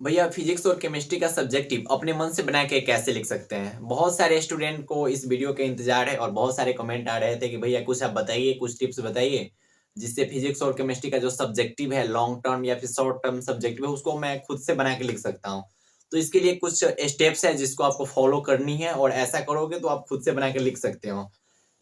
भैया फिजिक्स और केमिस्ट्री का सब्जेक्टिव अपने मन से बना के कैसे लिख सकते हैं। बहुत सारे स्टूडेंट को इस वीडियो के इंतजार है और बहुत सारे कमेंट आ रहे थे कि भैया कुछ आप बताइए, कुछ टिप्स बताइए जिससे फिजिक्स और केमिस्ट्री का जो सब्जेक्टिव है, लॉन्ग टर्म या फिर शॉर्ट टर्म सब्जेक्टिव है, उसको मैं खुद से बना के लिख सकता हूँ। तो इसके लिए कुछ स्टेप्स है जिसको आपको फॉलो करनी है और ऐसा करोगे तो आप खुद से बना के लिख सकते हो।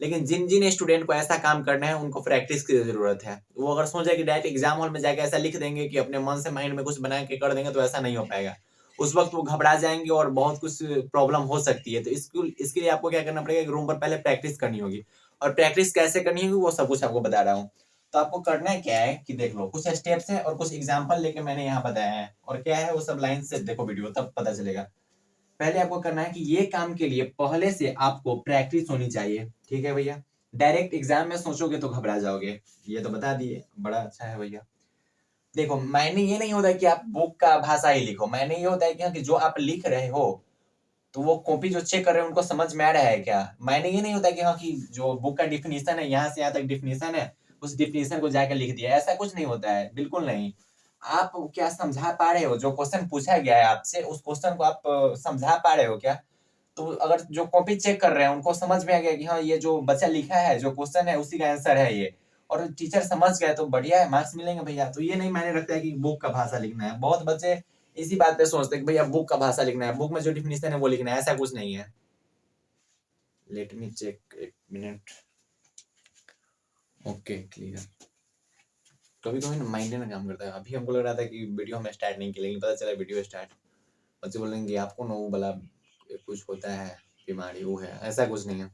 लेकिन जिन जिन स्टूडेंट को ऐसा काम करना है उनको प्रैक्टिस की जरूरत है। वो अगर सोचे कि डायरेक्ट एग्जाम हॉल में जाके ऐसा लिख देंगे कि अपने मन से माइंड में कुछ बना के कर देंगे, तो ऐसा नहीं हो पाएगा। उस वक्त वो घबरा जाएंगे और बहुत कुछ प्रॉब्लम हो सकती है। तो इसके लिए आपको क्या करना पड़ेगा कि रूम पर पहले प्रैक्टिस करनी होगी। और प्रैक्टिस कैसे करनी होगी वो सब कुछ आपको बता रहा हूँ। तो आपको करना है क्या है कि देख लो, कुछ स्टेप्स है और कुछ एग्जाम्पल लेके मैंने यहाँ बताया है, और क्या है वो सब लाइन से देखो वीडियो, तब पता चलेगा। पहले आपको करना है कि ये काम के लिए पहले से आपको प्रैक्टिस होनी चाहिए। ठीक है भैया। डायरेक्ट एग्जाम में सोचोगे तो घबरा जाओगे। ये तो बता दिए, बड़ा अच्छा है भैया। देखो, मायने ये नहीं होता कि आप बुक का भाषा ही लिखो। मायने ये होता है कि हाँ, कि जो आप लिख रहे हो तो वो कॉपी जो चेक कर रहे हैं उनको समझ में आ रहा है क्या। मायने ये नहीं होता कि हाँ, कि जो बुक का डिफिनीशन है, यहाँ से यहाँ तक डिफिनीशन है, उस डिफिनीशन को जाकर लिख दिया। ऐसा कुछ नहीं होता है, बिल्कुल नहीं। आप क्या समझा पा रहे हो? जो क्वेश्चन पूछा गया है आपसे, उस क्वेश्चन को आप समझा पा रहे हो क्या? तो अगर जो कॉपी चेक कर रहे हैं उनको समझ में आ गया कि हाँ, ये जो बच्चा लिखा है, जो क्वेश्चन है, उसी का आंसर है ये, और टीचर समझ गए तो बढ़िया है, मार्क्स मिलेंगे भैया। तो ये नहीं मायने रखता है कि बुक का भाषा लिखना है। बहुत बच्चे इसी बात पे सोचते हैं कि भैया बुक का भाषा लिखना है, बुक में जो डिफिनीशन है वो लिखना है। ऐसा कुछ नहीं है। लेट मी चेक, एक मिनट। Okay, clear. कभी कभी ना माइंड ना काम करता है। अभी हमको लग रहा था कि वीडियो हम स्टार्ट नहीं किए, लेकिन पता चला वीडियो स्टार्ट। बच्चे बोलेंगे आपको ना वो वाला कुछ होता है, बीमारी वो है। ऐसा कुछ नहीं है।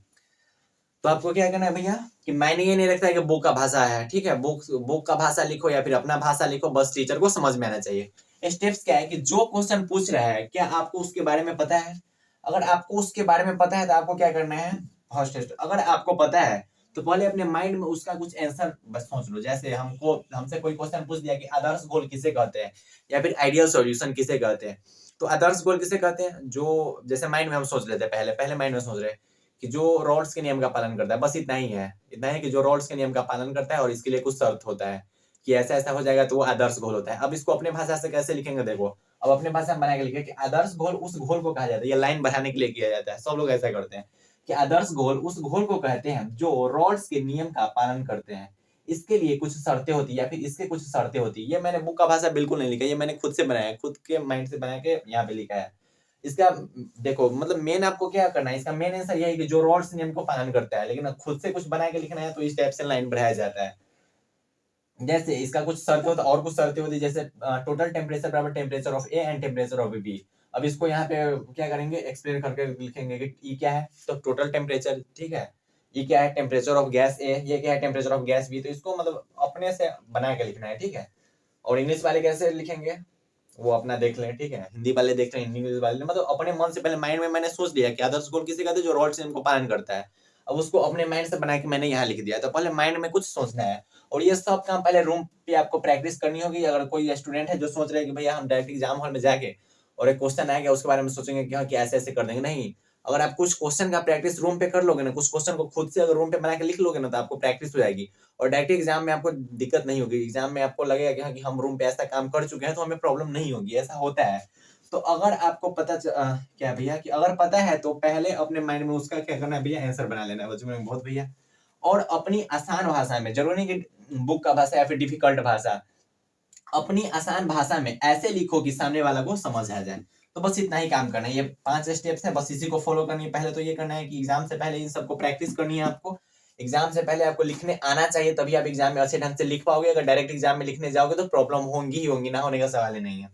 तो आपको क्या करना है भैया कि मायने ये नहीं रखता है कि बुक का भाषा है। ठीक है, बुक बुक का भाषा लिखो या फिर अपना भाषा लिखो, बस टीचर को समझ में आना चाहिए। स्टेप्स क्या है कि जो क्वेश्चन पूछ रहा है, क्या आपको उसके बारे में पता है? अगर आपको उसके बारे में पता है तो आपको क्या करना है, फर्स्ट स्टेप, अगर आपको पता है तो पहले अपने माइंड में उसका कुछ आंसर बस सोच लो। जैसे हमसे कोई क्वेश्चन पूछ दिया कि आदर्श गोल किसे कहते हैं या फिर आइडियल सॉल्यूशन किसे कहते हैं। तो आदर्श गोल किसे कहते हैं? जो जैसे माइंड में हम सोच लेते हैं, पहले पहले माइंड में सोच रहे हैं कि जो रॉड्स के नियम का पालन करता है, बस इतना ही है। इतना है कि जो रॉड्स के नियम का पालन करता है और इसके लिए कुछ शर्त होता है कि ऐसा ऐसा हो जाएगा तो वो आदर्श घोल होता है। अब इसको अपने भाषा से कैसे लिखेंगे देखो। अब अपने भाषा में बना के लिखे कि आदर्श घोल उस घोल को कहा जाता है। ये लाइन बढ़ाने के लिए किया जाता है, सब लोग ऐसा करते हैं कि आदर्श घोल उस घोल को कहते हैं जो रॉड्स के नियम का पालन करते हैं। इसके लिए कुछ शर्तें होती है या फिर इसके कुछ शर्तें होती है। ये मैंने बुक का भाषा बिल्कुल नहीं लिखा, ये मैंने खुद से बनाया है, खुद के माइंड से बना के यहाँ पे लिखा है। इसका देखो मतलब मेन आपको क्या करना है, इसका मेन आंसर यही है कि जो रॉड्स नियम को पालन करता है। लेकिन खुद से कुछ बना के लिखना है तो इस टाइप से लाइन बढ़ाया जाता है। जैसे इसका कुछ शर्तें होता है और कुछ शर्तें होती है, जैसे टोटल टेम्परेचर बराबर temperature of A and temperature of B. अब इसको यहाँ पे क्या करेंगे, एक्सप्लेन करके लिखेंगे कि ई क्या है, तो टोटल टेम्परेचर। ठीक है, ई क्या है, टेम्परेचर ऑफ गैस ए, ये क्या है, टेम्परेचर ऑफ गैस बी। तो इसको मतलब अपने से बना के लिखना है। ठीक है, और इंग्लिश वाले कैसे लिखेंगे वो अपना देख लें। ठीक है, हिंदी वाले देख लें, इंग्लिश वाले मतलब अपने मन से पहले माइंड में मैंने सोच लिया कि आदर्श गोल किसी का जो रॉड से इनको पालन करता है। अब उसको अपने माइंड से बना के मैंने यहाँ लिख दिया। तो पहले माइंड में कुछ सोचना है और ये सब काम पहले रूम पे आपको प्रैक्टिस करनी होगी। अगर कोई स्टूडेंट है जो सोच रहे हैं कि भैया हम डायरेक्ट एग्जाम हॉल में जाके और एक क्वेश्चन आएगा उसके बारे में सोचेंगे कि हाँ, कि ऐसे ऐसे कर देंगे, नहीं। अगर आप कुछ क्वेश्चन का प्रैक्टिस रूम पे कर लोगे ना, कुछ क्वेश्चन को खुद से अगर रूम पे बना के लिख लोगे ना, तो आपको प्रैक्टिस हो जाएगी और डायरेक्ट एग्जाम में आपको दिक्कत नहीं होगी। एग्जाम में आपको लगेगा कि हाँ, कि हम रूम पे ऐसा काम कर चुके हैं तो हमें प्रॉब्लम नहीं होगी। ऐसा होता है। तो अगर आपको क्या भैया कि अगर पता है तो पहले अपने माइंड में उसका क्या करना है भैया, आंसर बना लेना है। बच्चों में बहुत भैया, और अपनी आसान भाषा में, जरूरी नहीं कि बुक का भाषा या फिर डिफिकल्ट भाषा, अपनी आसान भाषा में ऐसे लिखो कि सामने वाला को समझ आ जाए। तो बस इतना ही काम करना है। ये 5 स्टेप्स है, बस इसी को फॉलो करनी है। पहले तो ये करना है कि एग्जाम से पहले इन सबको प्रैक्टिस करनी है आपको। एग्जाम से पहले आपको लिखने आना चाहिए, तभी आप एग्जाम में अच्छे ढंग से लिख पाओगे। अगर डायरेक्ट एग्जाम में लिखने जाओगे तो प्रॉब्लम होंगी ही होंगी, ना होने का सवाल ही नहीं है।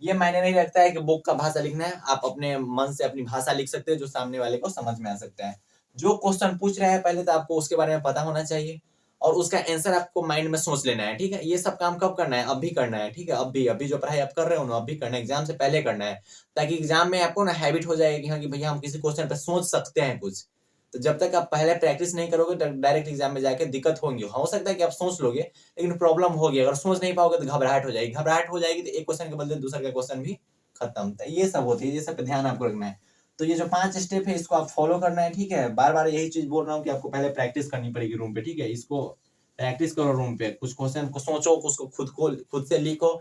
ये मायने नहीं रखता है कि बुक का भाषा लिखना है, आप अपने मन से अपनी भाषा लिख सकते हो जो सामने वाले को समझ में आ सकता है। जो क्वेश्चन पूछ रहा है पहले तो आपको उसके बारे में पता होना चाहिए और उसका आंसर आपको माइंड में सोच लेना है। ठीक है, ये सब काम कब करना है? अब भी करना है। ठीक है, अभी अभी जो पढ़ाई आप कर रहे हो ना, अब भी करना है, एग्जाम से पहले करना है, ताकि एग्जाम में आपको ना हैबिट हो जाएगी हाँ, कि भैया हम किसी क्वेश्चन पे सोच सकते हैं कुछ। तो जब तक आप पहले प्रैक्टिस नहीं करोगे तो डायरेक्ट एग्जाम में जाके दिक्कत होंगी। हो सकता है कि आप सोच लोगे लेकिन प्रॉब्लम होगी। अगर सोच नहीं पाओगे तो घबराहट हो जाएगी, घबराहट हो जाएगी तो एक क्वेश्चन के बदले दूसरे का क्वेश्चन भी खत्म। तो ये सब होती है, ये सब पे ध्यान आपको रखना है। तो ये जो 5 स्टेप है इसको आप फॉलो करना है। ठीक है, बार बार यही चीज बोल रहा हूँ कि आपको पहले प्रैक्टिस करनी पड़ेगी रूम पे। ठीक है, इसको प्रैक्टिस करो रूम पे, कुछ क्वेश्चन को सोचो, उसको खुद से लिखो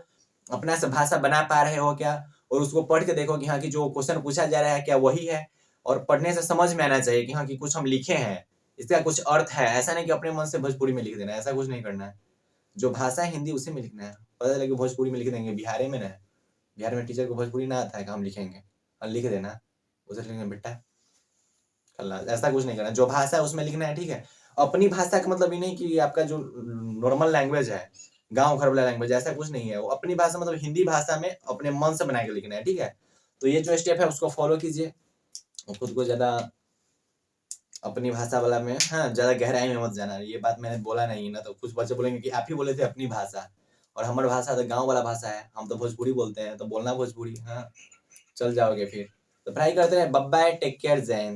अपना से भाषा बना पा रहे हो क्या, और उसको पढ़ के देखो कि हाँ कि जो क्वेश्चन पूछा जा रहा है क्या वही है, और पढ़ने से समझ में आना चाहिए कि हाँ कि कुछ हम लिखे हैं, इसका कुछ अर्थ है। ऐसा नहीं कि अपने मन से भोजपुरी में लिख देना है, ऐसा कुछ नहीं करना है। जो भाषा है हिंदी उसी में लिखना है। पता चला कि भोजपुरी में लिख देंगे, बिहारी में ना, बिहार में टीचर को भोजपुरी ना आता है कि हम लिखेंगे और लिख देना, उसे लिखेंगे बेटा कल्ला, ऐसा कुछ नहीं करना। जो भाषा है उसमें लिखना है, ठीक है। अपनी भाषा का मतलब ये नहीं कि आपका जो नॉर्मल लैंग्वेज है, गाँव घर वाला लैंग्वेज, ऐसा कुछ नहीं है। वो अपनी भाषा मतलब हिंदी भाषा में अपने मन से बना के लिखना है, ठीक है। तो ये जो स्टेप है उसको फॉलो कीजिए, खुद को ज्यादा अपनी भाषा वाला में, हाँ, ज्यादा गहराई में मत जाना। ये बात मैंने बोला नहीं ना, तो कुछ बच्चे बोलेंगे कि आप ही बोले थे अपनी भाषा, और हमारी भाषा तो गाँव वाला भाषा है, हम तो भोजपुरी बोलते हैं, तो बोलना भोजपुरी, हाँ, चल जाओगे फिर। तो पढ़ाई करते रहे, बाय बाय, टेक केयर, जय हिंद।